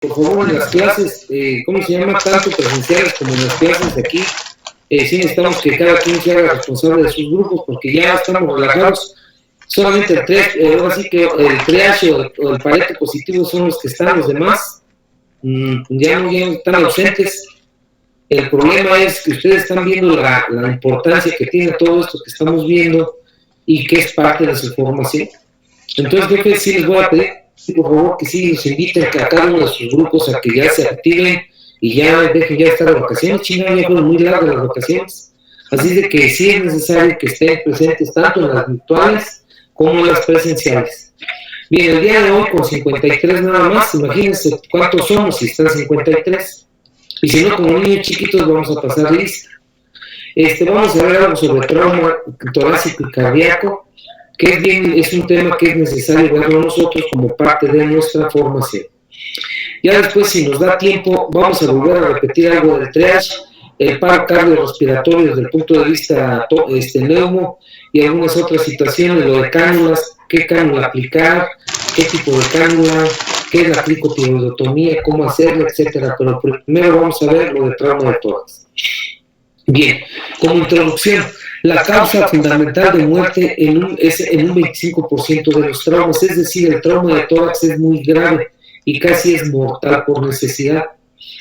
por favor, en las clases, ¿cómo se llama? Tanto presenciales como en las clases de aquí, sí necesitamos que cada quien se haga responsable de sus grupos, porque ya estamos relajados. Solamente ahora sí que el triage o el pareto positivo son los que están, los demás ya no están ausentes. El problema es que ustedes están viendo la importancia que tiene todo esto que estamos viendo y que es parte de su formación. Entonces, jefe, sí les voy a pedir, por favor, que sí nos inviten a cada uno de sus grupos a que ya se activen y ya dejen ya estar de vacaciones. China, ya fueron muy largas las vacaciones. Así de que sí es necesario que estén presentes tanto en las virtuales como en las presenciales. Bien, el día de hoy con 53 nada más, imagínense cuántos somos si están 53. Y si no, como niños chiquitos vamos a pasar lista. Vamos a ver algo sobre trauma torácico y cardíaco, que es un tema que es necesario verlo nosotros como parte de nuestra formación. Ya después, si nos da tiempo, vamos a volver a repetir algo del triage, el paro cardiorrespiratorio desde el punto de vista neumo y algunas otras situaciones, lo de cánulas, qué cánula aplicar, qué tipo de cánula, qué es la cricotiroidotomía, cómo hacerla, etcétera. Pero primero vamos a ver lo de trauma de tórax. Bien, como introducción, la causa fundamental de muerte es en un 25% de los traumas, es decir, el trauma de tórax es muy grave y casi es mortal por necesidad,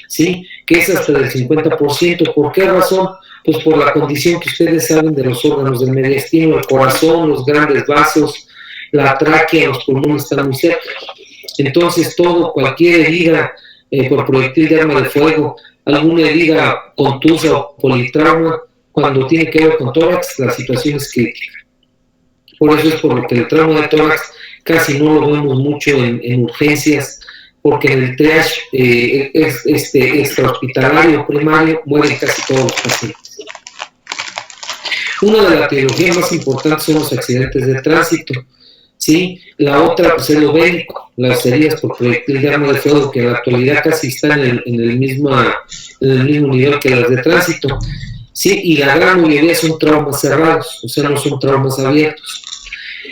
¿sí? Que es hasta del 50%. ¿Por qué razón? Pues por la condición que ustedes saben de los órganos del mediastino, el corazón, los grandes vasos, la tráquea, los pulmones están muy cerca. Entonces, cualquier herida por proyectil de arma de fuego, alguna herida contusa o politrauma, cuando tiene que ver con tórax, la situación es crítica. Por eso es por lo que el trauma de tórax casi no lo vemos mucho en urgencias, porque en el triage extrahospitalario primario mueren casi todos los pacientes. Una de las etiologías más importantes son los accidentes de tránsito, ¿sí? La otra, pues, es lo bélico, las heridas por proyectil de arma de fuego, que en la actualidad casi están en el mismo nivel que las de tránsito, ¿sí? Y la gran mayoría son traumas cerrados, o sea, no son traumas abiertos.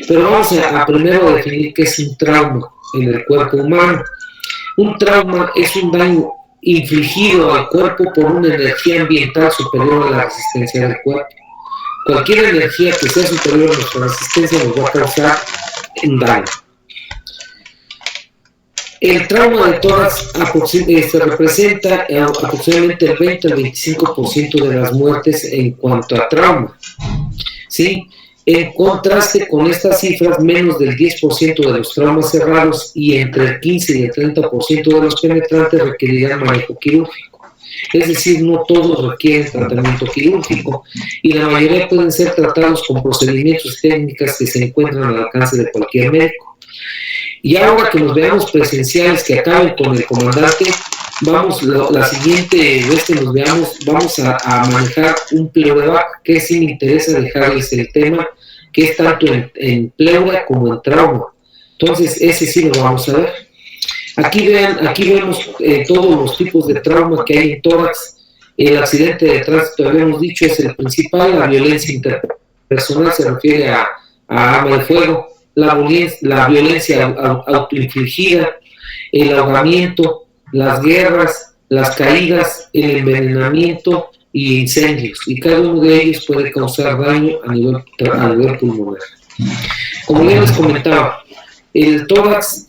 Pero vamos a primero definir qué es un trauma en el cuerpo humano. Un trauma es un daño infligido al cuerpo por una energía ambiental superior a la resistencia del cuerpo. Cualquier energía que sea superior a nuestra resistencia nos va a causar un daño. El trauma de tórax representa aproximadamente el 20 al 25% de las muertes en cuanto a trauma, ¿sí? En contraste con estas cifras, menos del 10% de los traumas cerrados y entre el 15 y el 30% de los penetrantes requerirán manejo quirúrgico. Es decir, no todos requieren tratamiento quirúrgico y la mayoría pueden ser tratados con procedimientos técnicas que se encuentran al alcance de cualquier médico. Y ahora que nos veamos presenciales, que acaben con el comandante, la siguiente vez que nos veamos, vamos a manejar un pleurovac, que sí me interesa dejarles el tema, que es tanto en pleura como en trauma. Entonces, ese sí lo vamos a ver. Aquí vemos todos los tipos de trauma que hay en tórax. El accidente de tránsito, habíamos dicho, es el principal. La violencia interpersonal se refiere a arma de fuego. La violencia autoinfligida, el ahogamiento, las guerras, las caídas, el envenenamiento y incendios. Y cada uno de ellos puede causar daño a nivel pulmonar. Como ya les comentaba, el tórax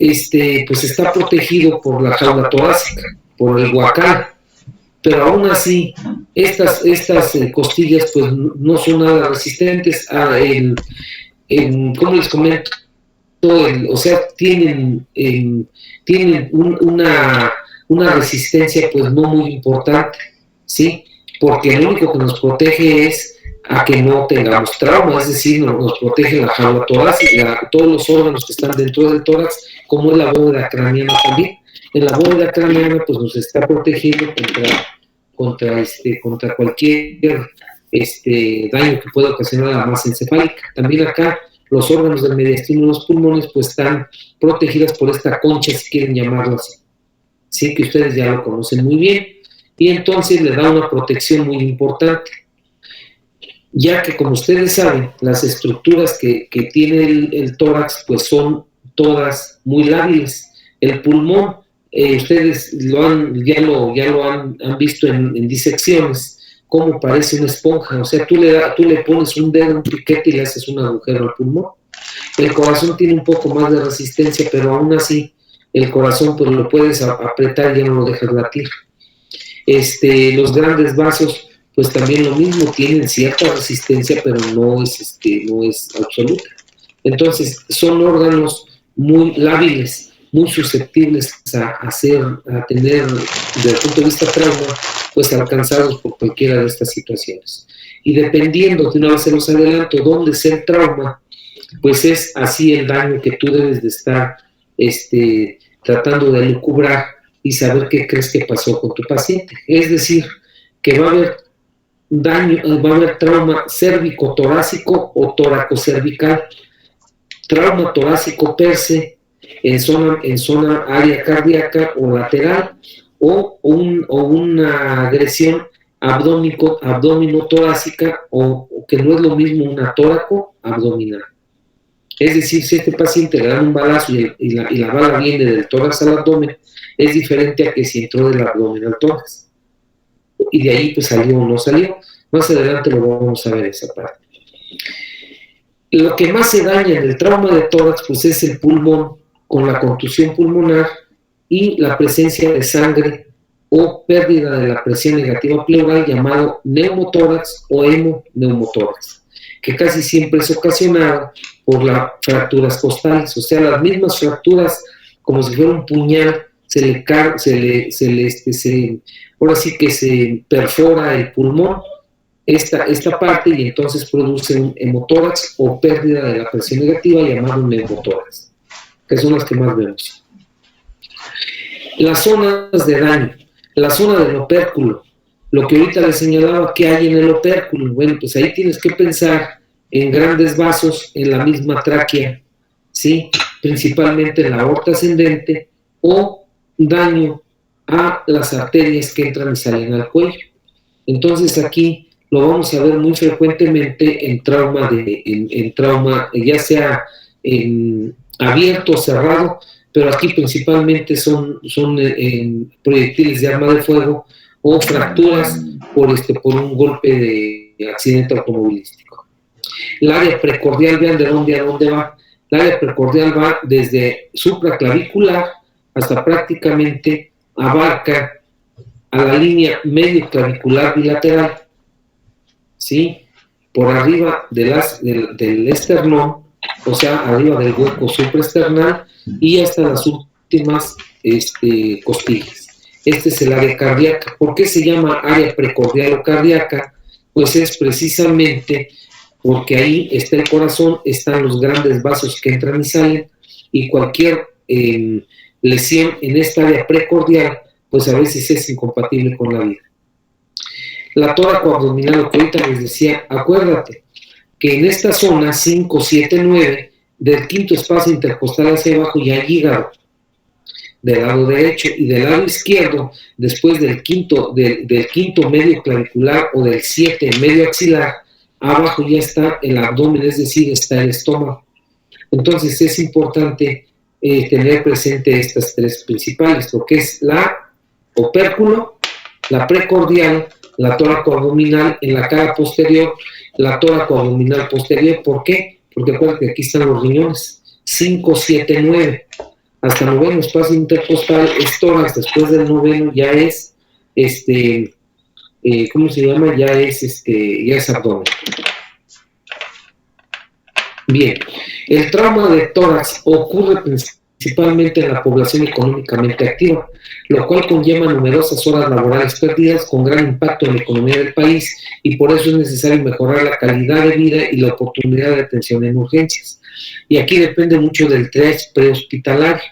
pues está protegido por la jaula torácica, por el huacal, pero aún así estas costillas pues no son nada resistentes ¿cómo les comento? O sea, tienen una resistencia pues no muy importante, ¿sí? Porque lo único que nos protege es a que no tengamos trauma, es decir, nos protege la jaula torácica, todos los órganos que están dentro del tórax, como es la bóveda craneana también. En la bóveda craneana pues nos está protegiendo contra cualquier daño que pueda ocasionar la masa encefálica. También acá los órganos del mediastino y los pulmones pues están protegidas por esta concha, si quieren llamarlo así. Sí, que ustedes ya lo conocen muy bien, y entonces le da una protección muy importante, ya que, como ustedes saben, las estructuras que tiene el tórax pues son todas muy lábiles. El pulmón ustedes ya lo han visto en disecciones, cómo parece una esponja. O sea, tú le pones un dedo, un piquete y le haces un agujero al pulmón. El corazón tiene un poco más de resistencia, pero aún así el corazón pues lo puedes apretar y ya no lo dejas latir. Los grandes vasos pues también lo mismo, tienen cierta resistencia, pero no es absoluta. Entonces son órganos muy lábiles, muy susceptibles a tener, desde el punto de vista trauma, pues alcanzados por cualquiera de estas situaciones. Y dependiendo, de una vez se los adelanto, dónde sea el trauma, pues es así el daño que tú debes de estar tratando de lucubrar y saber qué crees que pasó con tu paciente. Es decir, que va a haber daño, va a haber trauma cérvico-torácico o tóraco-cervical, trauma torácico per se, en zona área cardíaca o lateral, o una agresión abdomino-torácica, o que no es lo mismo una tóraco-abdominal. Es decir, si a este paciente le dan un balazo y la bala viene del tórax al abdomen, es diferente a que si entró del abdomen al tórax. Y de ahí pues salió o no salió. Más adelante lo vamos a ver esa parte. Lo que más se daña en el trauma de tórax pues es el pulmón, con la contusión pulmonar y la presencia de sangre o pérdida de la presión negativa pleural, llamado neumotórax o hemoneumotórax, que casi siempre es ocasionado por las fracturas costales. O sea, las mismas fracturas, como si fuera un puñal, ahora sí que se perfora el pulmón, esta parte, y entonces produce un hemotórax o pérdida de la presión negativa, llamado neumotórax, que son las que más vemos. Las zonas de daño, la zona del opérculo, lo que ahorita les señalaba que hay en el opérculo. Bueno, pues ahí tienes que pensar en grandes vasos en la misma tráquea, ¿sí? Principalmente en la aorta ascendente, o daño a las arterias que entran y salen al cuello. Entonces aquí lo vamos a ver muy frecuentemente en trauma, ya sea abierto o cerrado, pero aquí principalmente son proyectiles de arma de fuego o fracturas por un golpe de accidente automovilístico. El área precordial, vean de dónde va. El área precordial va desde supraclavicular hasta prácticamente abarca a la línea medio clavicular bilateral, ¿sí? Por arriba del esternón, o sea, arriba del hueco supraesternal y hasta las últimas costillas. Este es el área cardíaca. ¿Por qué se llama área precordial o cardíaca? Pues es precisamente porque ahí está el corazón, están los grandes vasos que entran y salen, y cualquier lesión en esta área precordial, pues a veces es incompatible con la vida. La tóraco-abdominal, lo que ahorita les decía, acuérdate que en esta zona 5, 7, 9, del quinto espacio intercostal hacia abajo ya hay hígado, del lado derecho, y del lado izquierdo, después del quinto medio clavicular o del 7 medio axilar, abajo ya está el abdomen, es decir, está el estómago. Entonces es importante tener presente estas tres principales, lo que es la opérculo, la precordial, la tóraco-abdominal en la cara posterior, la tóraco-abdominal posterior. ¿Por qué? Porque acuérdate que aquí están los riñones, 5, 7, 9. Hasta noveno espacio intercostal es tórax, después del noveno ya es, ¿cómo se llama? Ya es abdomen. Bien, el trauma de tórax ocurre principalmente en la población económicamente activa, lo cual conlleva numerosas horas laborales perdidas con gran impacto en la economía del país, y por eso es necesario mejorar la calidad de vida y la oportunidad de atención en urgencias. Y aquí depende mucho del triage prehospitalario.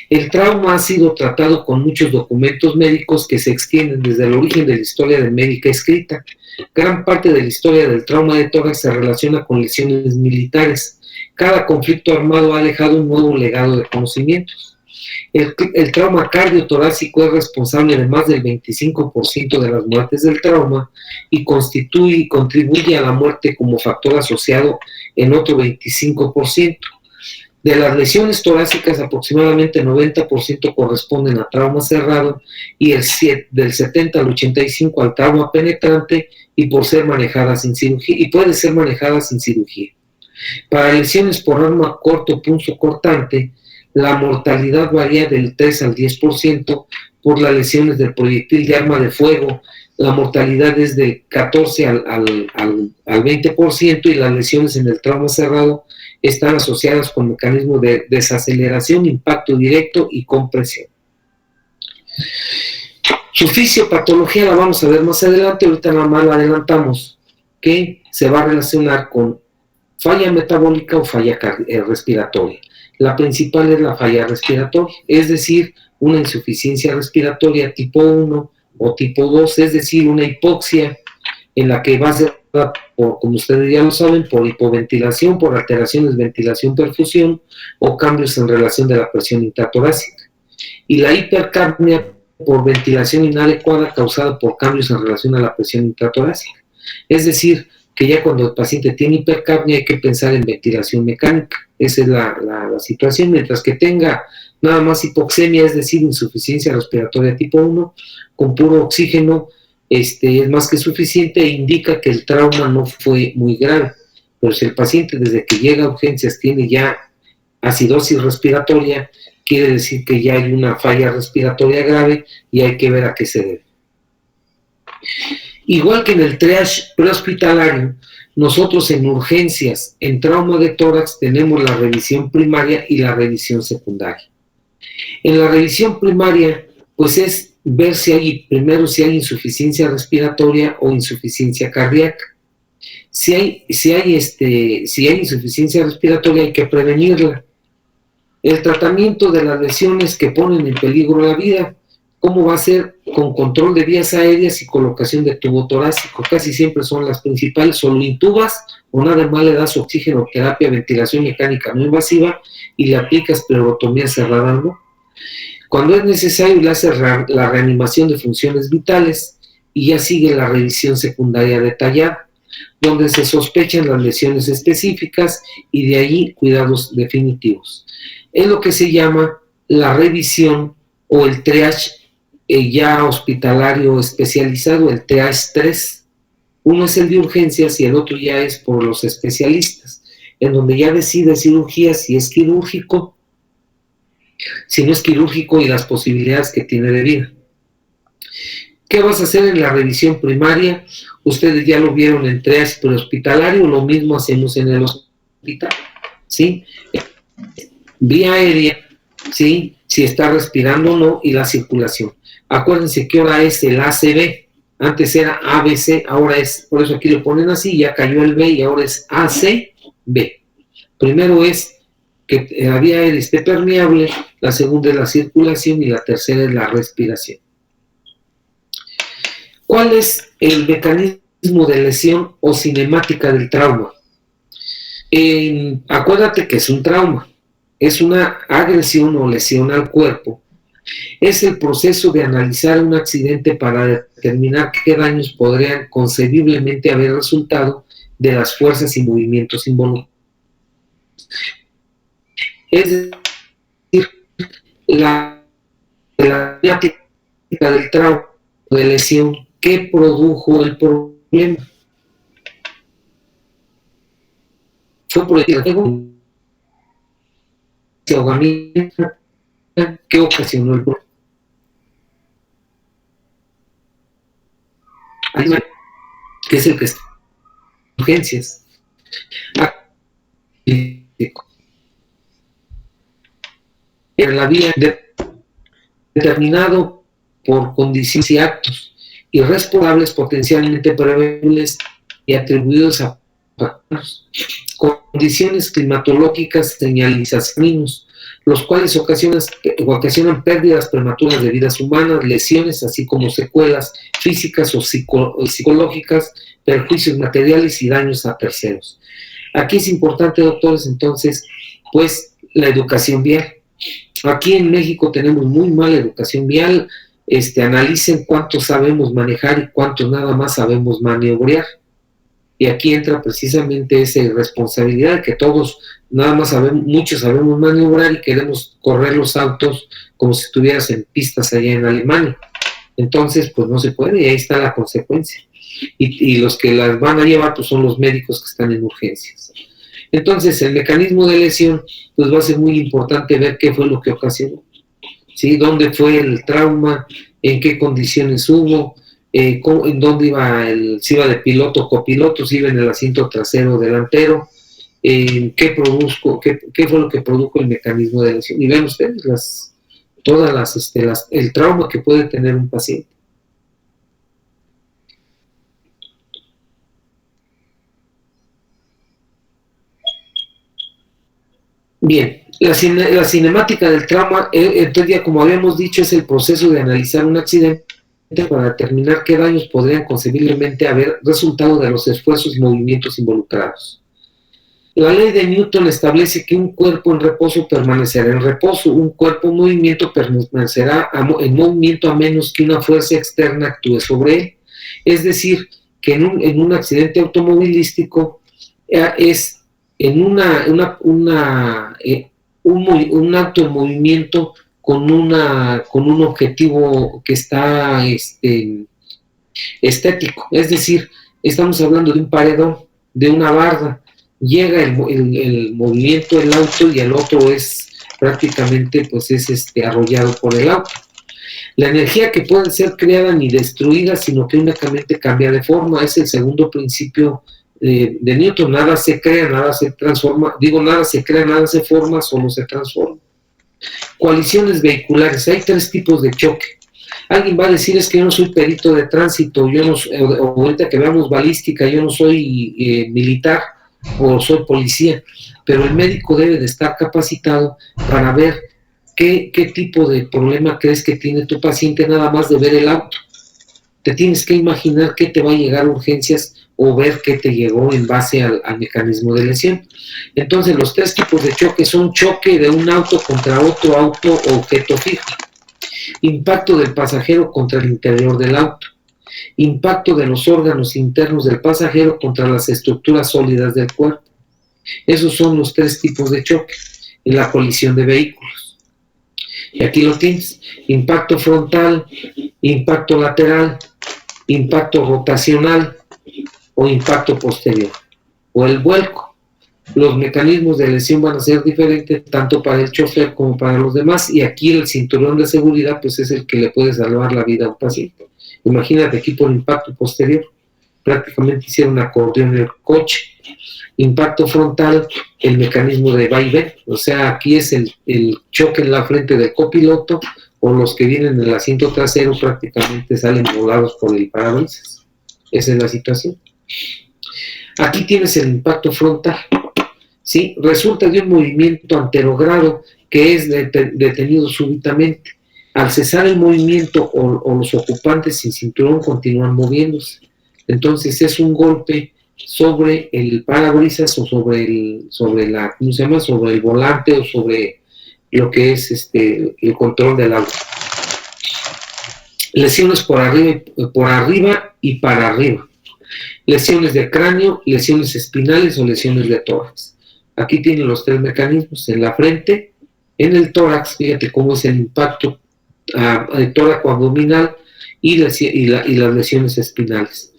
El trauma ha sido tratado con muchos documentos médicos que se extienden desde el origen de la historia médica escrita. Gran parte de la historia del trauma de tórax se relaciona con lesiones militares. Cada conflicto armado ha dejado un nuevo legado de conocimientos. El trauma cardiotorácico es responsable de más del 25% de las muertes del trauma y contribuye a la muerte como factor asociado en otro 25%. De las lesiones torácicas, aproximadamente 90% corresponden a trauma cerrado y del 70 al 85% al trauma penetrante y por ser manejadas sin cirugía, y puede ser manejada sin cirugía. Para lesiones por arma corto punzo cortante, la mortalidad varía del 3 al 10%. Por las lesiones del proyectil de arma de fuego, la mortalidad es del 14 al 20%, y las lesiones en el trauma cerrado están asociadas con mecanismos de desaceleración, impacto directo y compresión. Su fisiopatología la vamos a ver más adelante, ahorita nada más la adelantamos, que se va a relacionar con falla metabólica o falla respiratoria. La principal es la falla respiratoria, es decir, una insuficiencia respiratoria tipo 1 o tipo 2, es decir, una hipoxia en la que va a ser, como ustedes ya lo saben, por hipoventilación, por alteraciones de ventilación-perfusión o cambios en relación de la presión intratorácica. Y la hipercapnia por ventilación inadecuada causada por cambios en relación a la presión intratorácica. Es decir, que ya cuando el paciente tiene hipercapnia hay que pensar en ventilación mecánica. Esa es la situación, mientras que tenga nada más hipoxemia, es decir, insuficiencia respiratoria tipo 1, con puro oxígeno, es más que suficiente e indica que el trauma no fue muy grave. Pero si el paciente desde que llega a urgencias tiene ya acidosis respiratoria, quiere decir que ya hay una falla respiratoria grave y hay que ver a qué se debe. Igual que en el triage prehospitalario, nosotros en urgencias, en trauma de tórax, tenemos la revisión primaria y la revisión secundaria. En la revisión primaria, pues es ver si hay insuficiencia respiratoria o insuficiencia cardíaca. Si hay insuficiencia respiratoria, hay que prevenirla. El tratamiento de las lesiones que ponen en peligro la vida, ¿cómo va a ser? Con control de vías aéreas y colocación de tubo torácico. Casi siempre son las principales, o lo intubas o nada más le das oxigenoterapia, ventilación mecánica no invasiva y le aplicas pleurotomía cerrada, ¿no? Cuando es necesario, le hace la reanimación de funciones vitales y ya sigue la revisión secundaria detallada, donde se sospechan las lesiones específicas y de ahí cuidados definitivos. Es lo que se llama la revisión o el triage ya hospitalario especializado, el triage 3. Uno es el de urgencias y el otro ya es por los especialistas, en donde ya decide cirugía, si es quirúrgico, si no es quirúrgico y las posibilidades que tiene de vida. ¿Qué vas a hacer en la revisión primaria? Ustedes ya lo vieron en triage prehospitalario, lo mismo hacemos en el hospital, ¿sí? Vía aérea, ¿sí? Si está respirando o no, y la circulación. Acuérdense que ahora es el ACB, antes era ABC, ahora es, por eso aquí lo ponen así, ya cayó el B y ahora es ACB. Primero es que la vía aérea esté permeable, la segunda es la circulación y la tercera es la respiración. ¿Cuál es el mecanismo de lesión o cinemática del trauma? Acuérdate que es un trauma, es una agresión o lesión al cuerpo. Es el proceso de analizar un accidente para determinar qué daños podrían concebiblemente haber resultado de las fuerzas y movimientos involucrados. Es decir, la cinemática del trauma de lesión, ¿qué produjo el problema? Fue por el ahogamiento, ¿qué ocasionó el problema? Que es el que está en urgencias. En la vía determinado por condiciones y actos irresponsables potencialmente prevenibles y atribuidos a condiciones climatológicas señalizaciones, los cuales ocasionan pérdidas prematuras de vidas humanas, lesiones, así como secuelas físicas o psicológicas, perjuicios materiales y daños a terceros. Aquí es importante, doctores, entonces, pues, la educación vial. Aquí en México tenemos muy mala educación vial. Analicen cuánto sabemos manejar y cuánto nada más sabemos maniobrar. Y aquí entra precisamente esa irresponsabilidad que todos, nada más sabemos, muchos sabemos maniobrar y queremos correr los autos como si estuvieras en pistas allá en Alemania. Entonces, pues no se puede y ahí está la consecuencia. Y los que las van a llevar pues son los médicos que están en urgencias. Entonces, el mecanismo de lesión, pues va a ser muy importante ver qué fue lo que ocasionó, ¿sí? ¿Dónde fue el trauma? ¿En qué condiciones hubo? En dónde iba si iba de piloto o copiloto, si iba en el asiento trasero o delantero, qué fue lo que produjo el mecanismo de lesión. Y vean ustedes el trauma que puede tener un paciente. Bien, la cinemática del trauma, entonces ya como habíamos dicho, es el proceso de analizar un accidente para determinar qué daños podrían concebiblemente haber resultado de los esfuerzos y movimientos involucrados. La ley de Newton establece que un cuerpo en reposo permanecerá en reposo, un cuerpo en movimiento permanecerá en movimiento a menos que una fuerza externa actúe sobre él. Es decir, que en un accidente automovilístico es en un acto en movimiento con un objetivo que está estético, es decir, estamos hablando de un paredón, de una barda, llega el movimiento del auto y el otro es prácticamente pues es arrollado por el auto. La energía que puede ser creada ni destruida, sino que únicamente cambia de forma, es el segundo principio de Newton. Nada se crea, nada se transforma, nada se crea, nada se forma, solo se transforma. Colisiones vehiculares, hay tres tipos de choque. Alguien va a decir, es que yo no soy perito de tránsito, yo no, o ahorita que veamos balística, yo no soy militar o soy policía, pero el médico debe de estar capacitado para ver qué tipo de problema crees que tiene tu paciente nada más de ver el auto. Te tienes que imaginar qué te va a llegar a urgencias o ver qué te llegó en base al mecanismo de lesión. Entonces, los tres tipos de choque son choque de un auto contra otro auto o objeto fijo, impacto del pasajero contra el interior del auto, impacto de los órganos internos del pasajero contra las estructuras sólidas del cuerpo. Esos son los tres tipos de choque en la colisión de vehículos. Y aquí lo tienes: impacto frontal, impacto lateral, impacto rotacional o impacto posterior, o el vuelco. Los mecanismos de lesión van a ser diferentes tanto para el chofer como para los demás, y aquí el cinturón de seguridad pues es el que le puede salvar la vida a un paciente. Imagínate aquí por impacto posterior, prácticamente hicieron acordeón el coche. Impacto frontal, el mecanismo de vaivén, o sea, aquí es el choque en la frente del copiloto, o los que vienen en el asiento trasero prácticamente salen volados por el parabrisas. Esa es la situación. Aquí tienes el impacto frontal, ¿sí? Resulta de un movimiento anterogrado que es detenido súbitamente. Al cesar el movimiento o los ocupantes sin cinturón continúan moviéndose. Entonces es un golpe sobre el parabrisas o sobre el volante o sobre lo que es el control del auto. Lesiones por arriba y para arriba. Lesiones de cráneo, lesiones espinales o lesiones de tórax. Aquí tienen los tres mecanismos: en la frente, en el tórax, fíjate cómo es el impacto tóraco-abdominal y las lesiones espinales.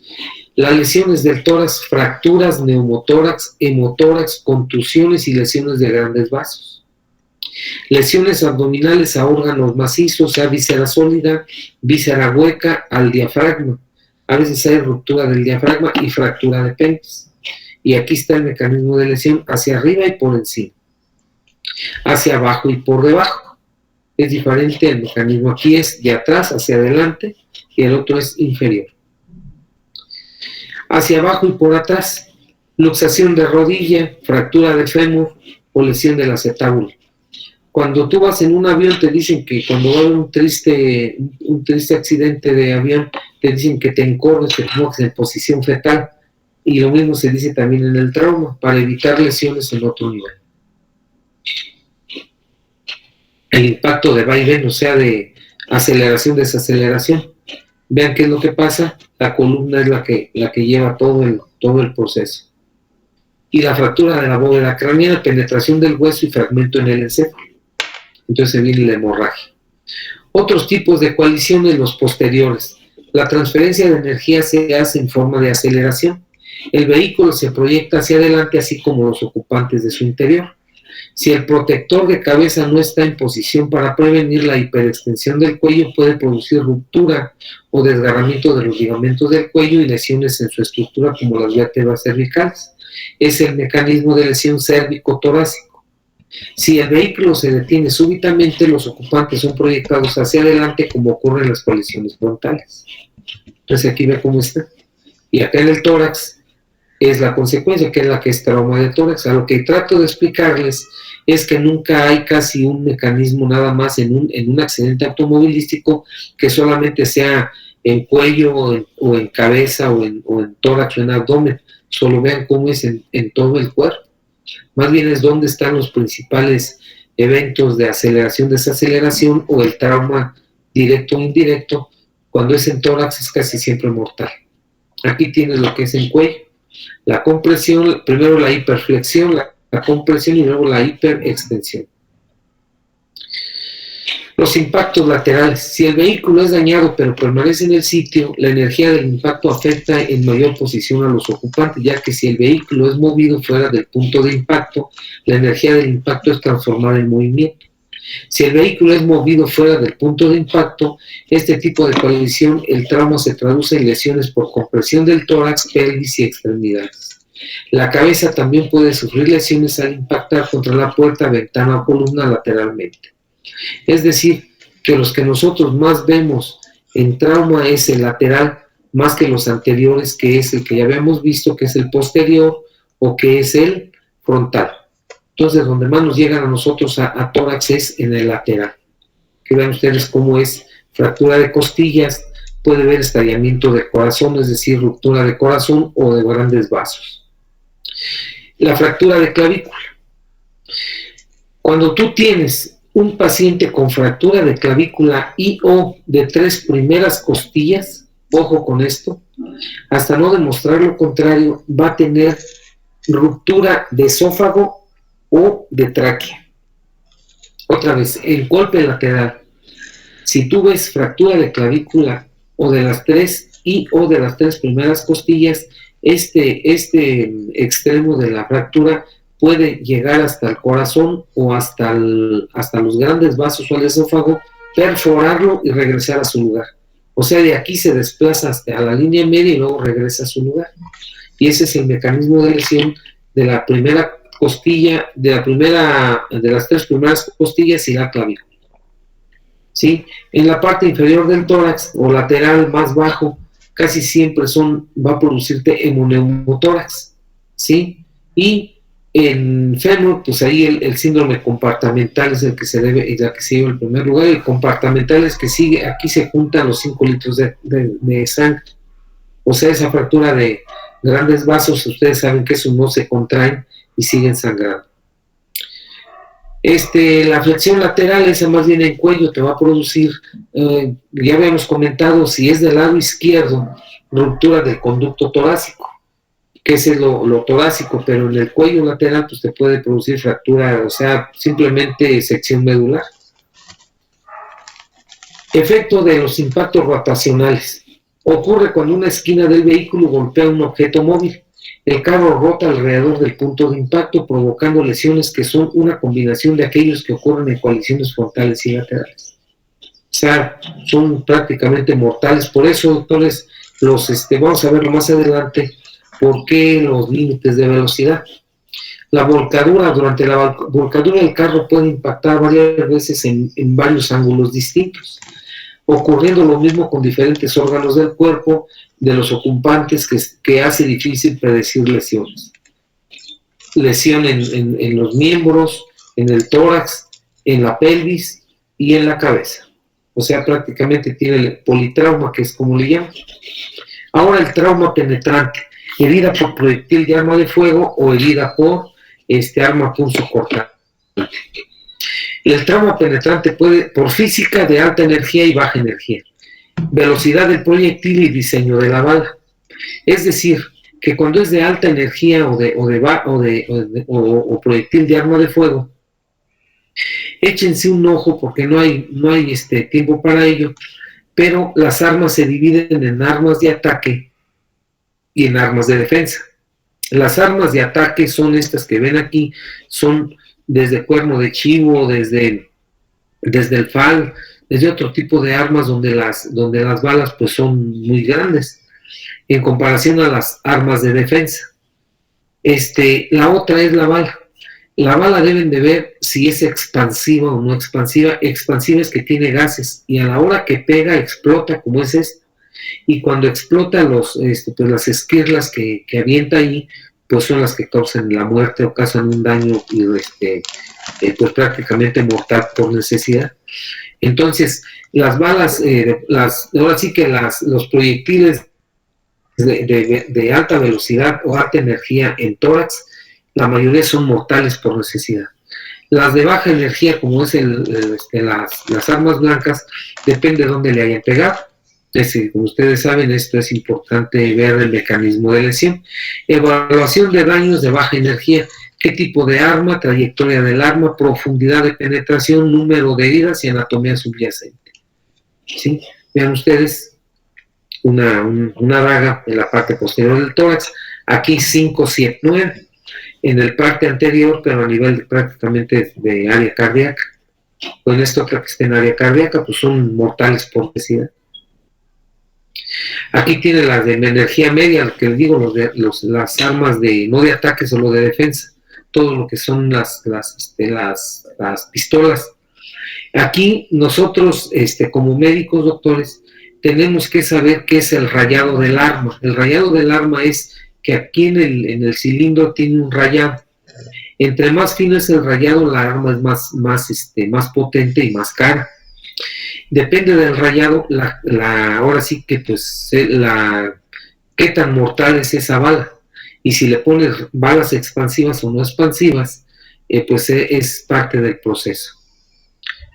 Las lesiones del tórax: fracturas, neumotórax, hemotórax, contusiones y lesiones de grandes vasos. Lesiones abdominales a órganos macizos, sea víscera sólida, víscera hueca, al diafragma. A veces hay ruptura del diafragma y fractura de pelvis. Y aquí está el mecanismo de lesión: hacia arriba y por encima, hacia abajo y por debajo. Es diferente el mecanismo. Aquí es de atrás hacia adelante y el otro es inferior. Hacia abajo y por atrás, luxación de rodilla, fractura de fémur o lesión del acetábulo. Cuando tú vas en un avión te dicen que cuando va a haber un triste accidente de avión, te dicen que te encorves, te pongas en posición fetal, y lo mismo se dice también en el trauma, para evitar lesiones en otro nivel. El impacto de vaivén, o sea, de aceleración, desaceleración. Vean qué es lo que pasa. La columna es la que lleva todo todo el proceso. Y la fractura de la bóveda craneana, penetración del hueso y fragmento en el encéfalo. Entonces viene la hemorragia. Otros tipos de coaliciones, los posteriores. La transferencia de energía se hace en forma de aceleración. El vehículo se proyecta hacia adelante, así como los ocupantes de su interior. Si el protector de cabeza no está en posición para prevenir la hiperextensión del cuello, puede producir ruptura o desgarramiento de los ligamentos del cuello y lesiones en su estructura como las vértebras cervicales. Es el mecanismo de lesión cérvico-torácico. Si el vehículo se detiene súbitamente, los ocupantes son proyectados hacia adelante, como ocurre en las colisiones frontales. Entonces aquí ve cómo está. Y acá en el tórax es la consecuencia, que es la que es trauma de tórax. A lo que trato de explicarles es que nunca hay casi un mecanismo nada más en un accidente automovilístico que solamente sea en cuello o en cabeza o en tórax o en abdomen. Solo vean cómo es en todo el cuerpo. Más bien es donde están los principales eventos de aceleración, desaceleración o el trauma directo o indirecto. Cuando es en tórax es casi siempre mortal. Aquí tienes lo que es en cuello. La compresión, primero la hiperflexión, la compresión y luego la hiperextensión. Los impactos laterales. Si el vehículo es dañado pero permanece en el sitio, la energía del impacto afecta en mayor posición a los ocupantes, ya que si el vehículo es movido fuera del punto de impacto, la energía del impacto es transformada en movimiento. Si el vehículo es movido fuera del punto de impacto, este tipo de colisión, el trauma se traduce en lesiones por compresión del tórax, pelvis y extremidades. La cabeza también puede sufrir lesiones al impactar contra la puerta, ventana o columna lateralmente. Es decir, que los que nosotros más vemos en trauma es el lateral, más que los anteriores, que es el que ya habíamos visto, que es el posterior o que es el frontal. Entonces, donde más nos llegan a nosotros a tórax es en el lateral. Que vean ustedes cómo es fractura de costillas, puede haber estallamiento de corazón, es decir, ruptura de corazón o de grandes vasos. La fractura de clavícula. Cuando tú tienes un paciente con fractura de clavícula y o de 3 primeras costillas, ojo con esto, hasta no demostrar lo contrario, va a tener ruptura de esófago o de tráquea. Otra vez, el golpe lateral. Si tú ves fractura de clavícula o de las 3 y o de las 3 primeras costillas, este extremo de la fractura puede llegar hasta el corazón o hasta los grandes vasos o el esófago, perforarlo y regresar a su lugar. O sea, de aquí se desplaza hasta la línea media y luego regresa a su lugar. Y ese es el mecanismo de lesión de la primera costilla, de las 3 primeras costillas y la clavícula. ¿Sí? En la parte inferior del tórax o lateral más bajo, casi siempre va a producirte hemoneumotórax, ¿sí? Y en fémur, pues ahí el síndrome compartamental es el que se lleva en primer lugar. El compartamental es que sigue, aquí se juntan los 5 litros de sangre. O sea, esa fractura de grandes vasos, ustedes saben que eso no se contraen y siguen sangrando. La flexión lateral, esa más bien en cuello, te va a producir, ya habíamos comentado, si es del lado izquierdo, ruptura del conducto torácico, que es lo torácico, pero en el cuello lateral pues te puede producir fractura, o sea, simplemente sección medular. Efecto de los impactos rotacionales. Ocurre cuando una esquina del vehículo golpea un objeto móvil. El carro rota alrededor del punto de impacto, provocando lesiones que son una combinación de aquellos que ocurren en colisiones frontales y laterales. O sea, son prácticamente mortales. Por eso, doctores, vamos a verlo más adelante, por qué los límites de velocidad. La volcadura, durante la volcadura del carro puede impactar varias veces en varios ángulos distintos, ocurriendo lo mismo con diferentes órganos del cuerpo de los ocupantes que hace difícil predecir lesiones. Lesión en los miembros, en el tórax, en la pelvis y en la cabeza. O sea, prácticamente tiene el politrauma, que es como le llaman. Ahora el trauma penetrante, herida por proyectil de arma de fuego o herida por arma punzocortante. El trauma penetrante puede, por física de alta energía y baja energía, velocidad del proyectil y diseño de la bala. Es decir, que cuando es de alta energía o proyectil de arma de fuego, échense un ojo porque no hay tiempo para ello, pero las armas se dividen en armas de ataque y en armas de defensa. Las armas de ataque son estas que ven aquí, son desde cuerno de chivo, desde el FAL, desde otro tipo de armas donde las balas pues son muy grandes en comparación a las armas de defensa. La otra es la bala. La bala deben de ver si es expansiva o no expansiva. Expansiva es que tiene gases y a la hora que pega explota, como es esta. Y cuando explota pues las esquirlas que avienta ahí, pues son las que causan la muerte o causan un daño pues prácticamente mortal por necesidad. Entonces, las balas, ahora sí que los proyectiles de alta velocidad o alta energía en tórax, la mayoría son mortales por necesidad. Las de baja energía, como es las armas blancas, depende de dónde le hayan pegado. Como ustedes saben, esto es importante ver el mecanismo de lesión. Evaluación de daños de baja energía. ¿Qué tipo de arma? Trayectoria del arma, profundidad de penetración, número de heridas y anatomía subyacente. ¿Sí? Vean ustedes una daga en la parte posterior del tórax. Aquí 5, 7, 9. En el parte anterior, pero a nivel prácticamente de área cardíaca. Con esto otra que esté en área cardíaca, pues son mortales por necesidad. Aquí tiene las de energía media, lo que les digo, las armas no de ataque, solo de defensa, todo lo que son las pistolas. Aquí nosotros, como médicos, doctores, tenemos que saber qué es el rayado del arma. El rayado del arma es que aquí en el cilindro tiene un rayado. Entre más fino es el rayado, la arma es más potente y más cara. Depende del rayado, ahora sí que pues qué tan mortal es esa bala. Y si le pones balas expansivas o no expansivas, pues es parte del proceso.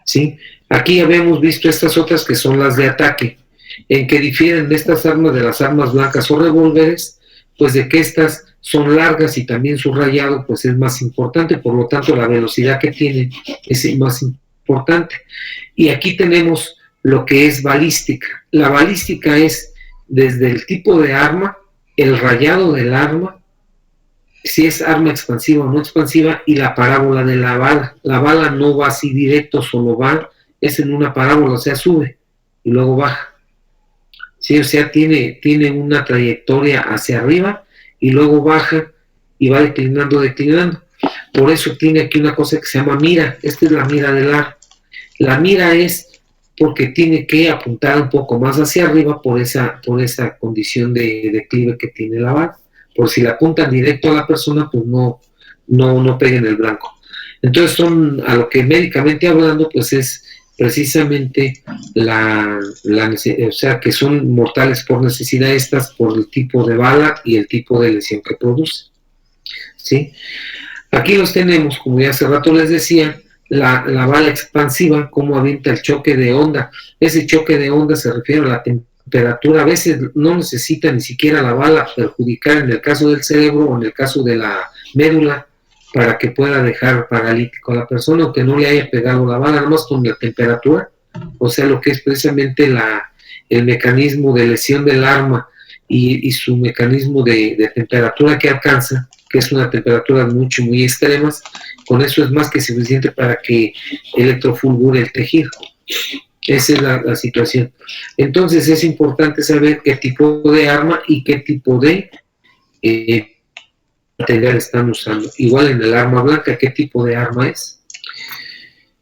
¿Sí? Aquí habíamos visto estas otras que son las de ataque, en que difieren de estas armas de las armas blancas o revólveres, pues de que estas son largas y también su rayado pues es más importante, por lo tanto la velocidad que tienen es más importante. Y aquí tenemos lo que es balística. La balística es desde el tipo de arma, el rayado del arma, si es arma expansiva o no expansiva, y la parábola de la bala. La bala no va así directo, solo es en una parábola, o sea, sube y luego baja. ¿Sí? O sea, tiene una trayectoria hacia arriba y luego baja y va declinando. Por eso tiene aquí una cosa que se llama mira. Esta es la mira del arma. La mira es porque tiene que apuntar un poco más hacia arriba por esa condición de declive que tiene la bala. Por si la apuntan directo a la persona, pues no peguen el blanco. Entonces a lo que médicamente hablando, pues es precisamente o sea, que son mortales por necesidad estas, por el tipo de bala y el tipo de lesión que produce. ¿Sí? Aquí los tenemos, como ya hace rato les decía, la bala expansiva, cómo avienta el choque de onda. Ese choque de onda se refiere a la temperatura. A veces no necesita ni siquiera la bala perjudicar en el caso del cerebro o en el caso de la médula para que pueda dejar paralítico a la persona, aunque no le haya pegado la bala, nada más con la temperatura, o sea, lo que es precisamente el mecanismo de lesión del arma y su mecanismo de temperatura que alcanza, que es una temperatura muy extremas, con eso es más que suficiente para que electrofulgure el tejido. Esa es la situación. Entonces es importante saber qué tipo de arma y qué tipo de material están usando. Igual en el arma blanca, qué tipo de arma es.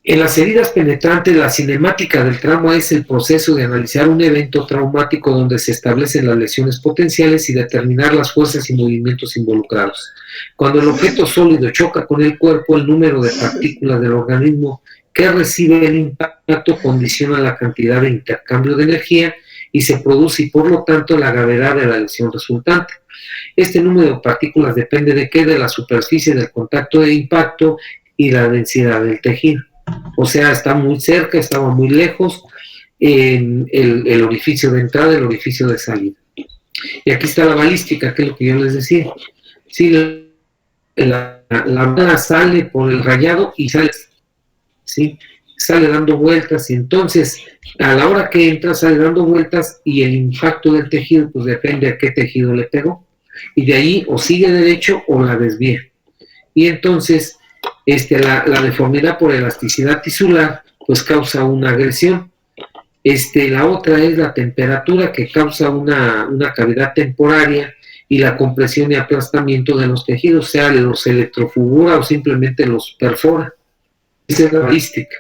En las heridas penetrantes, la cinemática del trauma es el proceso de analizar un evento traumático donde se establecen las lesiones potenciales y determinar las fuerzas y movimientos involucrados. Cuando el objeto sólido choca con el cuerpo, el número de partículas del organismo que recibe el impacto condiciona la cantidad de intercambio de energía y se produce, y por lo tanto, la gravedad de la lesión resultante. Este número de partículas depende de qué, de la superficie del contacto de impacto y la densidad del tejido. O sea, está muy cerca, estaba muy lejos, en el orificio de entrada, el orificio de salida. Y aquí está la balística, que es lo que yo les decía. Sí, la bala sale por el rayado y sale, ¿sí? Sale dando vueltas, y entonces a la hora que entra sale dando vueltas, y el impacto del tejido pues depende a qué tejido le pegó, y de ahí o sigue derecho o la desvía. Y entonces la deformidad por elasticidad tisular pues causa una agresión. La otra es la temperatura, que causa una cavidad temporaria, y la compresión y aplastamiento de los tejidos, sea los electrofugura o simplemente los perfora. Esa es la balística.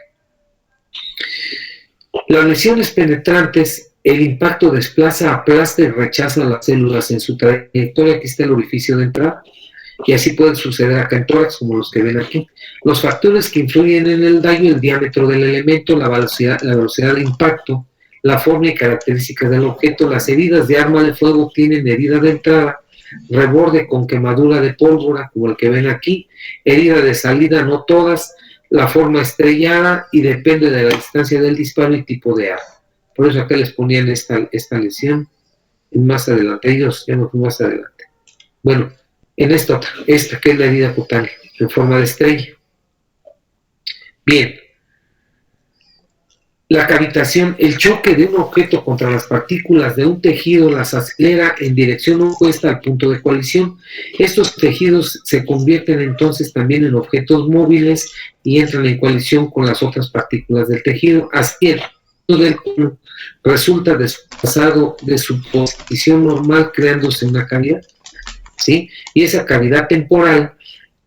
Las lesiones penetrantes, el impacto desplaza, aplasta y rechaza las células en su trayectoria. Aquí está el orificio de entrada, y así puede suceder acá en tórax, como los que ven aquí. Los factores que influyen en el daño: el diámetro del elemento, la velocidad de impacto, la forma y características del objeto. Las heridas de arma de fuego tienen herida de entrada, reborde con quemadura de pólvora, como el que ven aquí, herida de salida, no todas, la forma estrellada, y depende de la distancia del disparo y tipo de arma. Por eso acá les ponían esta lesión. Más adelante, ellos ya no fui más adelante. Bueno, en esta que es la herida cutánea, en forma de estrella. Bien. La cavitación, el choque de un objeto contra las partículas de un tejido las acelera en dirección opuesta al punto de colisión. Estos tejidos se convierten entonces también en objetos móviles y entran en colisión con las otras partículas del tejido. Así el tejido del cono resulta desplazado de su posición normal, creándose una cavidad, ¿sí? Y esa cavidad temporal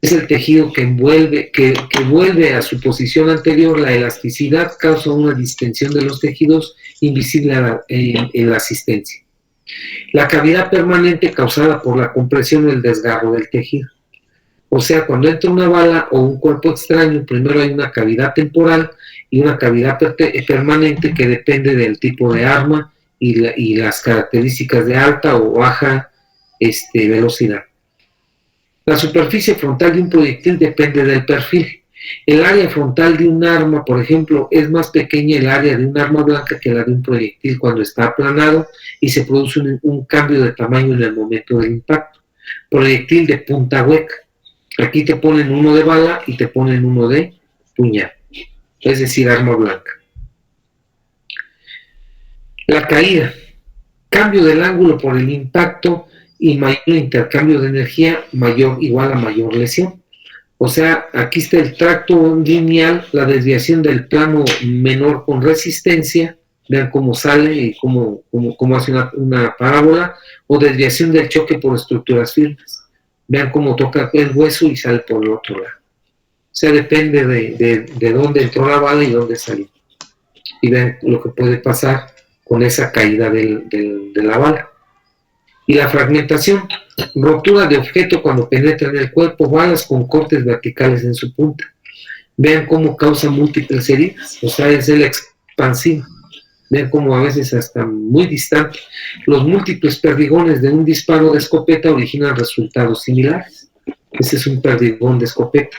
es el tejido que vuelve a su posición anterior. La elasticidad causa una distensión de los tejidos, invisible en la asistencia. La cavidad permanente, causada por la compresión o el desgarro del tejido. O sea, cuando entra una bala o un cuerpo extraño, primero hay una cavidad temporal y una cavidad permanente, que depende del tipo de arma y las características de alta o baja velocidad. La superficie frontal de un proyectil depende del perfil. El área frontal de un arma, por ejemplo, es más pequeña el área de un arma blanca que la de un proyectil cuando está aplanado, y se produce un cambio de tamaño en el momento del impacto. Proyectil de punta hueca. Aquí te ponen uno de bala y te ponen uno de puñal, es decir, arma blanca. La caída. Cambio del ángulo por el impacto y mayor intercambio de energía, igual a mayor lesión. O sea, aquí está el tracto lineal, la desviación del plano menor con resistencia, vean cómo sale y cómo hace una parábola, o desviación del choque por estructuras firmes. Vean cómo toca el hueso y sale por el otro lado. O sea, depende de dónde entró la bala y dónde salió. Y vean lo que puede pasar con esa caída de la bala. Y la fragmentación, rotura de objeto cuando penetra en el cuerpo, balas con cortes verticales en su punta. Vean cómo causa múltiples heridas, o sea, es el expansivo. Vean cómo a veces hasta muy distante. Los múltiples perdigones de un disparo de escopeta originan resultados similares. Ese es un perdigón de escopeta.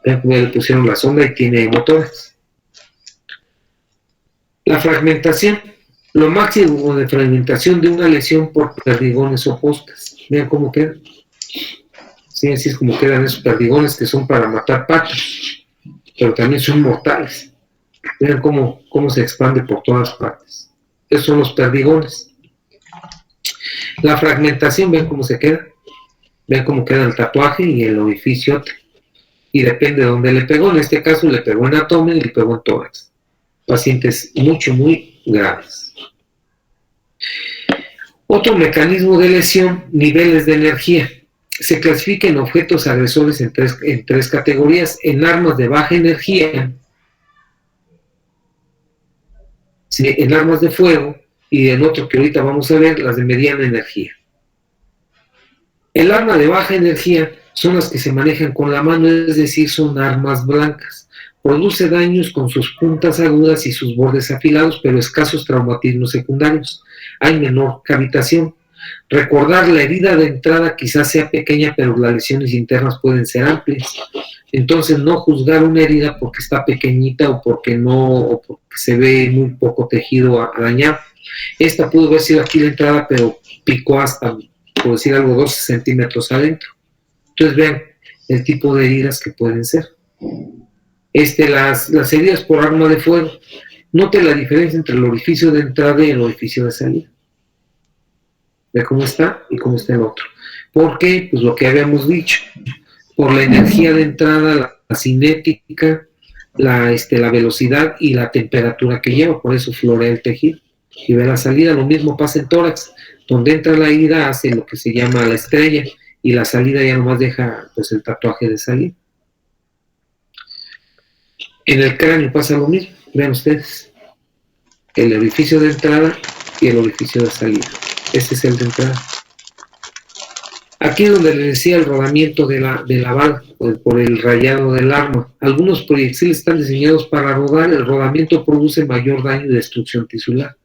Vean cómo le pusieron la sonda y tiene motores. La fragmentación. Lo máximo de fragmentación de una lesión por perdigones opuestas. Vean cómo quedan. Sí, así es como quedan esos perdigones, que son para matar patos, pero también son mortales. Vean cómo se expande por todas partes. Esos son los perdigones. La fragmentación, vean cómo se queda. Vean cómo queda el tatuaje y el orificio. Y depende de dónde le pegó. En este caso le pegó en abdomen y le pegó en tórax. Pacientes muy graves. Otro mecanismo de lesión: niveles de energía. Se clasifica en objetos agresores en tres categorías: en armas de baja energía, en armas de fuego, y en otro que ahorita vamos a ver, las de mediana energía. El arma de baja energía son las que se manejan con la mano, es decir, son armas blancas. Produce daños con sus puntas agudas y sus bordes afilados, pero escasos traumatismos secundarios. Hay menor cavitación. Recordar, la herida de entrada quizás sea pequeña, pero las lesiones internas pueden ser amplias. Entonces, no juzgar una herida porque está pequeñita o porque se ve muy poco tejido dañado. Esta pudo haber sido aquí la entrada, pero picó hasta, por decir algo, 12 centímetros adentro. Entonces vean el tipo de heridas que pueden ser. Las heridas por arma de fuego. Note la diferencia entre el orificio de entrada y el orificio de salida. Ve cómo está y cómo está el otro. ¿Por qué? Pues lo que habíamos dicho. Por la energía de entrada, la cinética, la velocidad y la temperatura que lleva. Por eso florea el tejido. Y ve la salida, lo mismo pasa en tórax. Donde entra la herida hace lo que se llama la estrella y la salida ya nomás deja pues el tatuaje de salida. En el cráneo pasa lo mismo. Vean ustedes, el orificio de entrada y el orificio de salida. Este es el de entrada. Aquí es donde les decía el rodamiento de la bala, por el rayado del arma. Algunos proyectiles están diseñados para rodar, el rodamiento produce mayor daño y destrucción tisular.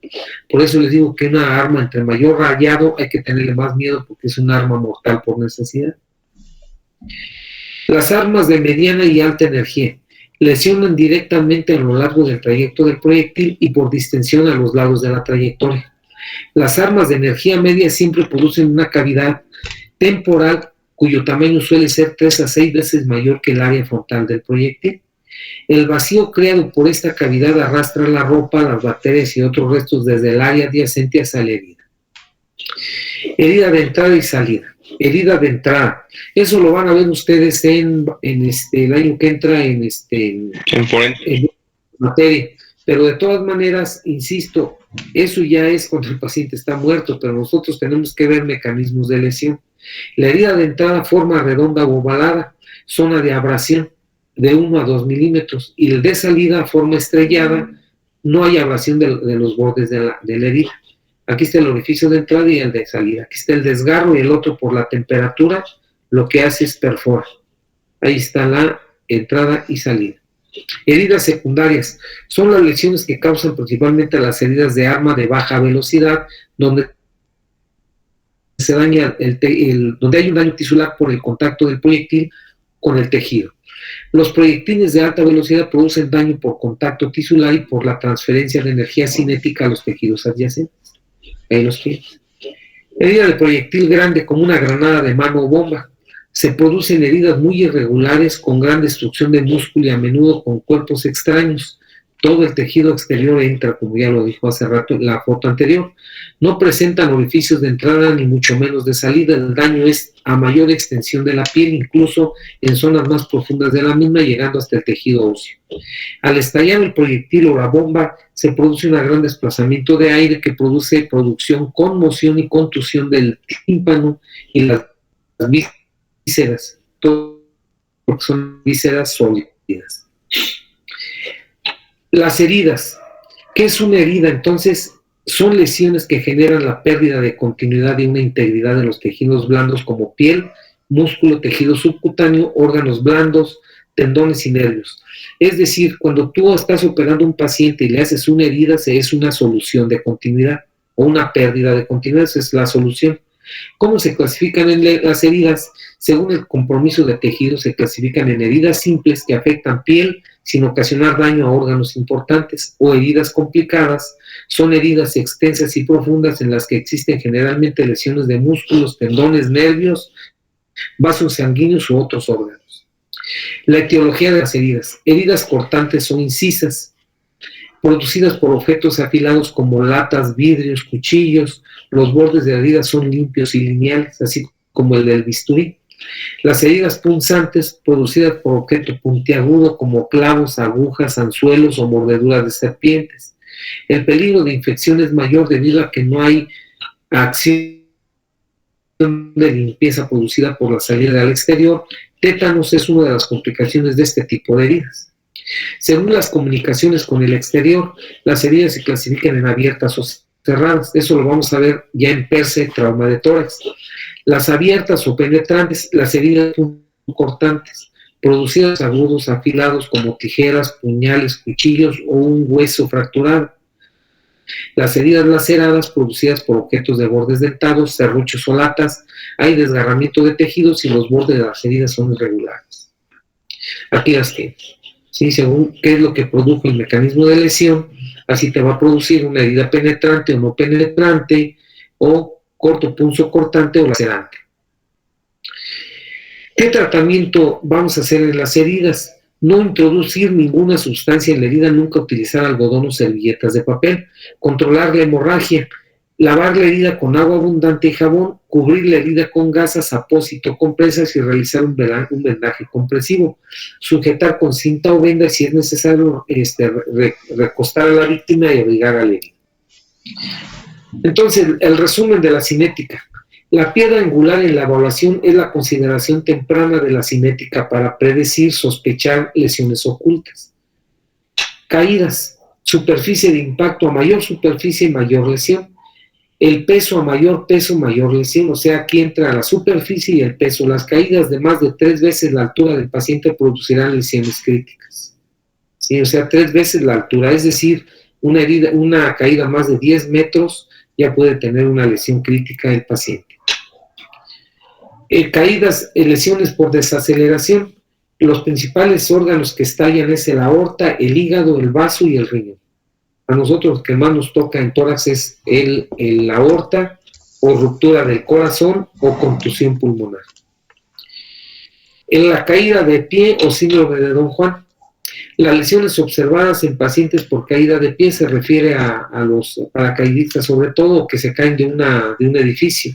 Por eso les digo que una arma entre mayor rayado hay que tenerle más miedo porque es un arma mortal por necesidad. Las armas de mediana y alta energía lesionan directamente a lo largo del trayecto del proyectil y por distensión a los lados de la trayectoria. Las armas de energía media siempre producen una cavidad temporal cuyo tamaño suele ser 3 a 6 veces mayor que el área frontal del proyectil. El vacío creado por esta cavidad arrastra la ropa, las bacterias y otros restos desde el área adyacente hacia la herida. Herida de entrada y salida. Herida de entrada. Eso lo van a ver ustedes en el año que entra en materia. Pero de todas maneras, insisto, eso ya es cuando el paciente está muerto, pero nosotros tenemos que ver mecanismos de lesión. La herida de entrada, forma redonda o ovalada, zona de abrasión de 1 a 2 milímetros, y el de salida, forma estrellada, no hay abrasión de los bordes de la herida. Aquí está el orificio de entrada y el de salida. Aquí está el desgarro y el otro por la temperatura, lo que hace es perforar. Ahí está la entrada y salida. Heridas secundarias son las lesiones que causan principalmente las heridas de arma de baja velocidad, donde se daña donde hay un daño tisular por el contacto del proyectil con el tejido. Los proyectiles de alta velocidad producen daño por contacto tisular y por la transferencia de energía cinética a los tejidos adyacentes. Ahí los tienes. Herida de proyectil grande como una granada de mano o bomba. Se producen heridas muy irregulares con gran destrucción de músculo y a menudo con cuerpos extraños. Todo el tejido exterior entra, como ya lo dijo hace rato en la foto anterior. No presentan orificios de entrada ni mucho menos de salida. El daño es a mayor extensión de la piel, incluso en zonas más profundas de la misma, llegando hasta el tejido óseo. Al estallar el proyectil o la bomba, se produce un gran desplazamiento de aire que produce producción, conmoción y contusión del tímpano y las vísceras, todo porque son vísceras sólidas. Las heridas. ¿Qué es una herida? Entonces, son lesiones que generan la pérdida de continuidad y una integridad de los tejidos blandos como piel, músculo, tejido subcutáneo, órganos blandos, tendones y nervios. Es decir, cuando tú estás operando a un paciente y le haces una herida, es una solución de continuidad o una pérdida de continuidad, esa es la solución. ¿Cómo se clasifican las heridas? Según el compromiso de tejido, se clasifican en heridas simples que afectan piel sin ocasionar daño a órganos importantes, o heridas complicadas, son heridas extensas y profundas en las que existen generalmente lesiones de músculos, tendones, nervios, vasos sanguíneos u otros órganos. La etiología de las heridas. Heridas cortantes o incisas, producidas por objetos afilados como latas, vidrios, cuchillos. Los bordes de la herida son limpios y lineales, así como el del bisturí. Las heridas punzantes, producidas por objeto puntiagudo como clavos, agujas, anzuelos o mordeduras de serpientes. El peligro de infección es mayor debido a que no hay acción de limpieza producida por la salida al exterior. Tétanos es una de las complicaciones de este tipo de heridas. Según las comunicaciones con el exterior, las heridas se clasifican en abiertas o cerradas. Eso lo vamos a ver ya en PERCE, trauma de tórax. Las abiertas o penetrantes, las heridas cortantes, producidas agudos, afilados como tijeras, puñales, cuchillos o un hueso fracturado. Las heridas laceradas, producidas por objetos de bordes dentados, serruchos o latas. Hay desgarramiento de tejidos y los bordes de las heridas son irregulares. Aquí las tienes. ¿sí? Según qué es lo que produjo el mecanismo de lesión, así te va a producir una herida penetrante o no penetrante, o corto punzo cortante o lacerante. ¿Qué tratamiento vamos a hacer en las heridas? No introducir ninguna sustancia en la herida, nunca utilizar algodón o servilletas de papel, controlar la hemorragia, lavar la herida con agua abundante y jabón, cubrir la herida con gasas, apósito, compresas y realizar un vendaje compresivo, sujetar con cinta o venda si es necesario, recostar a la víctima y obligar a la herida. Entonces, el resumen de la cinética. La piedra angular en la evaluación es la consideración temprana de la cinética para predecir, sospechar lesiones ocultas. Caídas, superficie de impacto, a mayor superficie, mayor lesión. El peso, a mayor peso, mayor lesión. O sea, aquí entra la superficie y el peso. Las caídas de más de 3 veces la altura del paciente producirán lesiones críticas. ¿Sí? O sea, 3 veces la altura. Es decir, una caída más de 10 metros ya puede tener una lesión crítica del paciente. Caídas, lesiones por desaceleración. Los principales órganos que estallan es el aorta, el hígado, el vaso y el riñón. A nosotros lo que más nos toca en tórax es el aorta, o ruptura del corazón o contusión pulmonar. En la caída de pie o síndrome de Don Juan, las lesiones observadas en pacientes por caída de pie se refiere a los paracaidistas, sobre todo, que se caen de un edificio.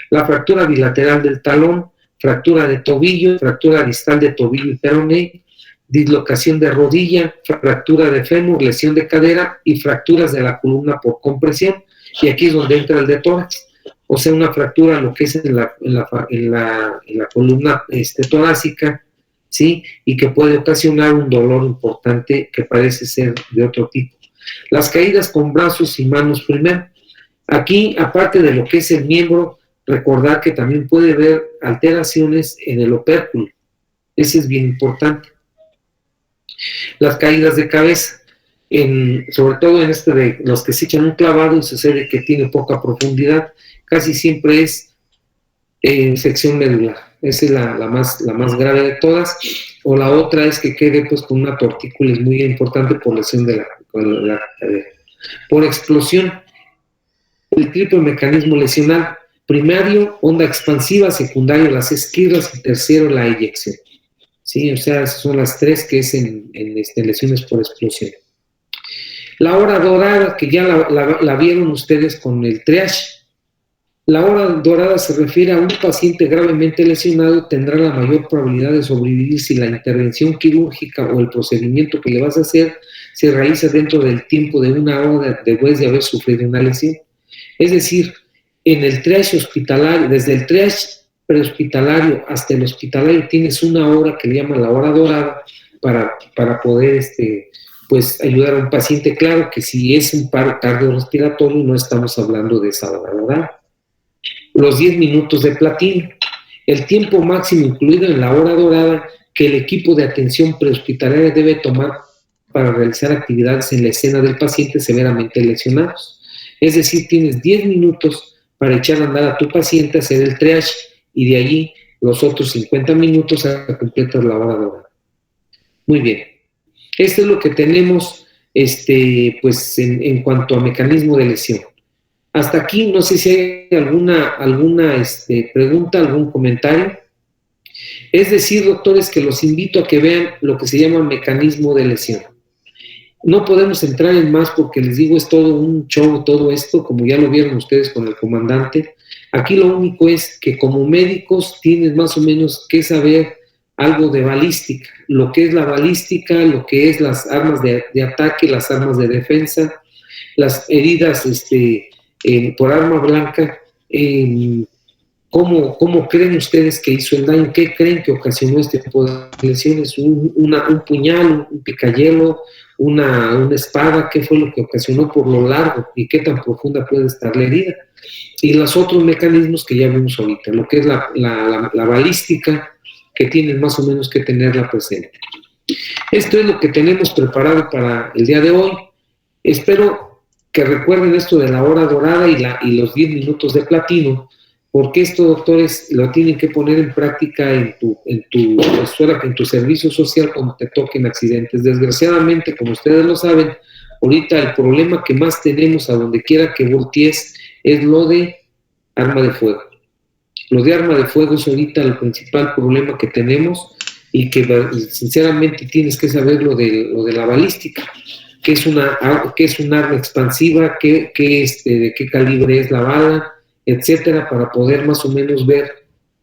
La fractura bilateral del talón, fractura de tobillo, fractura distal de tobillo y peroné, dislocación de rodilla, fractura de fémur, lesión de cadera y fracturas de la columna por compresión. Y aquí es donde entra el de tórax, o sea, una fractura lo que es en la columna torácica, ¿sí? Y que puede ocasionar un dolor importante que parece ser de otro tipo. Las caídas con brazos y manos primero. Aquí, aparte de lo que es el miembro, recordar que también puede haber alteraciones en el opérculo. Ese es bien importante. Las caídas de cabeza, sobre todo en de los que se echan un clavado y sucede que tiene poca profundidad, casi siempre es sección medular. Esa es la más grave de todas. O la otra es que quede pues con una tortícula, es muy importante por lesión de la cadera. Por explosión, el triple mecanismo lesional: primario, onda expansiva; secundario, las esquirlas; y tercero, la eyección. ¿Sí? O sea, esas son las 3 que es en lesiones por explosión. La hora dorada, que ya la vieron ustedes con el triage. La hora dorada se refiere a un paciente gravemente lesionado, tendrá la mayor probabilidad de sobrevivir si la intervención quirúrgica o el procedimiento que le vas a hacer se realiza dentro del tiempo de 1 hora después de haber sufrido una lesión. Es decir, en el triage hospitalario, desde el triage prehospitalario hasta el hospitalario, tienes 1 hora que le llaman la hora dorada para poder pues ayudar a un paciente. Claro que si es un paro cardiorrespiratorio no estamos hablando de esa hora dorada. Los 10 minutos de platino, el tiempo máximo incluido en la hora dorada que el equipo de atención prehospitalaria debe tomar para realizar actividades en la escena del paciente severamente lesionados. Es decir, tienes 10 minutos para echar a andar a tu paciente, hacer el triage, y de allí los otros 50 minutos a completar la hora dorada. Muy bien. Esto es lo que tenemos pues en cuanto a mecanismo de lesión. Hasta aquí, no sé si hay alguna pregunta, algún comentario. Es decir, doctores, que los invito a que vean lo que se llama mecanismo de lesión. No podemos entrar en más porque les digo, es todo un show, todo esto, como ya lo vieron ustedes con el comandante. Aquí lo único es que como médicos tienes más o menos que saber algo de balística, lo que es la balística, lo que es las armas de ataque, las armas de defensa, las heridas por arma blanca. ¿Cómo creen ustedes que hizo el daño? ¿Qué creen que ocasionó este tipo de lesiones? ¿Un puñal, un picayelo, una espada? ¿Qué fue lo que ocasionó por lo largo y qué tan profunda puede estar la herida? Y los otros mecanismos que ya vimos ahorita, lo que es la balística, que tienen más o menos que tenerla presente. Esto es lo que tenemos preparado para el día de hoy. Espero que recuerden esto de la hora dorada y los 10 minutos de platino, porque esto, doctores, lo tienen que poner en práctica en tu servicio social cuando te toquen accidentes. Desgraciadamente, como ustedes lo saben, ahorita el problema que más tenemos a donde quiera que voltees es lo de arma de fuego. Lo de arma de fuego es ahorita el principal problema que tenemos y que sinceramente tienes que saber lo de la balística, que es un arma expansiva, de qué calibre es la bala, etcétera, para poder más o menos ver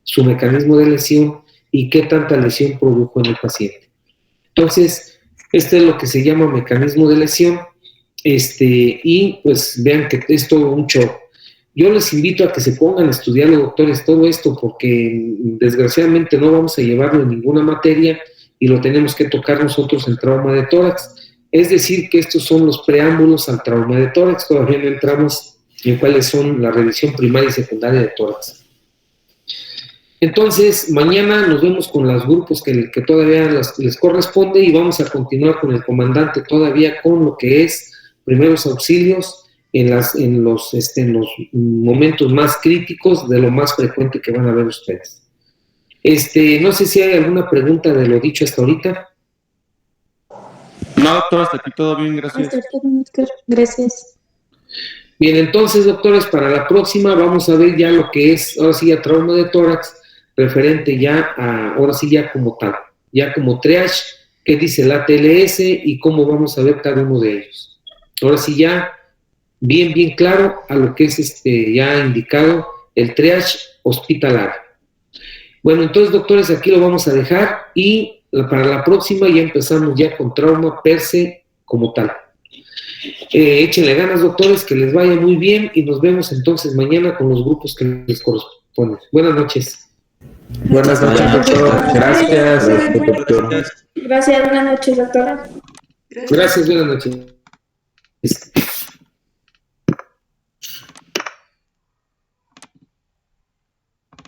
su mecanismo de lesión y qué tanta lesión produjo en el paciente. Entonces, este es lo que se llama mecanismo de lesión, y pues vean que es todo un show. Yo les invito a que se pongan a estudiar, los doctores, todo esto, porque desgraciadamente no vamos a llevarlo en ninguna materia y lo tenemos que tocar nosotros en trauma de tórax. Es decir, que estos son los preámbulos al trauma de tórax, todavía no entramos en cuáles son la revisión primaria y secundaria de tórax. Entonces, mañana nos vemos con los grupos que todavía les corresponde y vamos a continuar con el comandante todavía con lo que es primeros auxilios en los momentos más críticos de lo más frecuente que van a ver ustedes. No sé si hay alguna pregunta de lo dicho hasta ahorita. No, doctor, hasta aquí todo bien, gracias. Gracias. Bien, entonces, doctores, para la próxima vamos a ver ya lo que es, ahora sí, ya trauma de tórax, referente ya a, ahora sí, ya como tal, ya como triage, qué dice la TLS y cómo vamos a ver cada uno de ellos. Ahora sí, ya bien claro a lo que es ya indicado el triage hospitalario. Bueno, entonces, doctores, aquí lo vamos a dejar y para la próxima ya empezamos ya con trauma per se como tal. Échenle ganas, doctores, que les vaya muy bien y nos vemos entonces mañana con los grupos que les corresponden. Buenas noches. Buenas noches, doctor. Gracias. Gracias, buenas noches, doctora. Gracias, buenas noches.